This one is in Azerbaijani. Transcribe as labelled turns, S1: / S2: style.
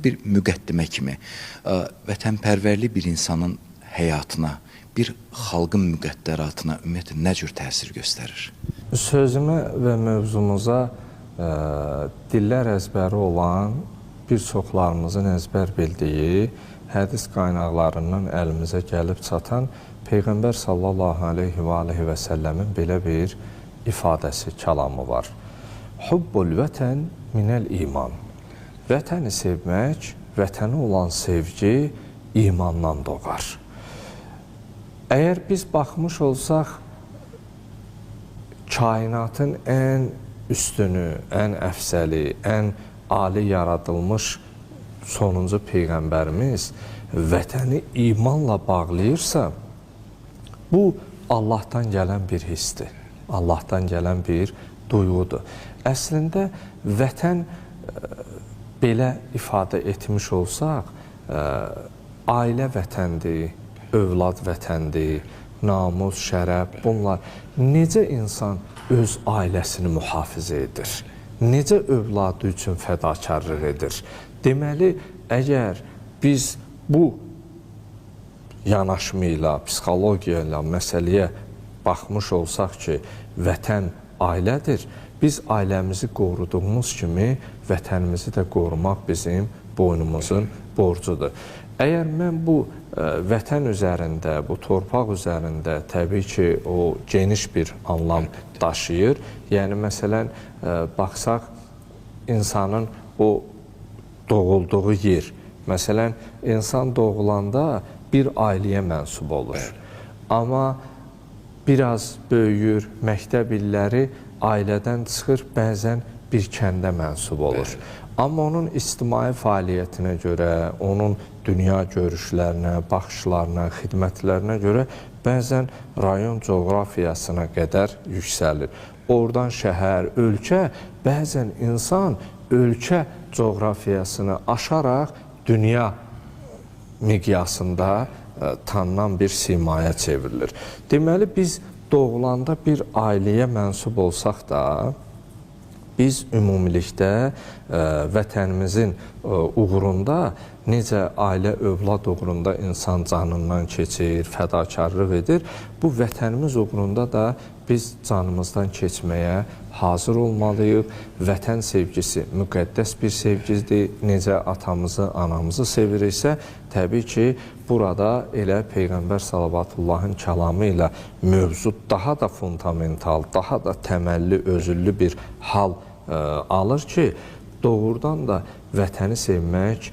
S1: Bir müqəddimə kimi vətənpərvərlik bir insanın həyatına, bir xalqın müqəddəratına ümumiyyətlə nə cür təsir göstərir?
S2: Sözümə və mövzumuza dillər əzbəri olan, bir çoxlarımızın əzbər bildiyi, hədis qaynaqlarından əlimizə gəlib çatan Peyğəmbər sallallahu aleyhi və səlləmin belə bir ifadəsi, kəlamı var. Hubbul vətən minəl iman. Vətəni sevmək, vətəni olan sevgi imandan doğar. Əgər biz baxmış olsaq, kainatın ən üstünü, ən əfsəli, ən ali yaradılmış sonuncu Peyğəmbərimiz vətəni imanla bağlayırsa, bu Allahdan gələn bir hissdir, Allahdan gələn bir duyğudur. Əslində, vətən belə ifadə etmiş olsaq, ailə vətəndir, övlad vətəndir, namus, şərəf, bunlar. Necə insan öz ailəsini mühafizə edir? Necə övladı üçün fədakarlıq edir? Deməli, əgər biz bu yanaşma ilə, psixologiya ilə məsələyə baxmış olsaq ki, vətən ailədir, biz ailəmizi qoruduğumuz kimi vətənimizi də qorumaq bizim boynumuzun borcudur. Əgər mən bu vətən üzərində, bu torpaq üzərində təbii ki, o geniş bir anlam daşıyır. Yəni, məsələn, baxsaq, insanın o doğulduğu yer, məsələn, insan doğulanda bir ailəyə mənsub olur. Amma biraz böyüyür, məktəb illəri ailədən çıxır, bəzən bir kəndə mənsub olur. Amma onun ictimai fəaliyyətinə görə, onun dünya görüşlərinə, baxışlarına, xidmətlərinə görə bəzən rayon coğrafiyasına qədər yüksəlir. Oradan şəhər, ölkə, bəzən insan ölkə coğrafiyasını aşaraq dünya miqyasında tanınan bir simaya çevrilir. Deməli, biz doğulanda bir ailəyə mənsub olsaq da, biz ümumilikdə vətənimizin uğrunda, necə ailə, övlad uğrunda insan canından keçir, fədakarlıq edir, bu vətənimiz uğrunda da biz canımızdan keçməyə hazır olmalıyıq. Vətən sevgisi müqəddəs bir sevgidir. Necə atamızı, anamızı seviriksə, təbii ki, burada elə Peyğəmbər sallavatullahın kəlamı ilə mövzu daha da fundamental, daha da təməlli, özüllü bir hal alır ki, doğrudan da vətəni sevmək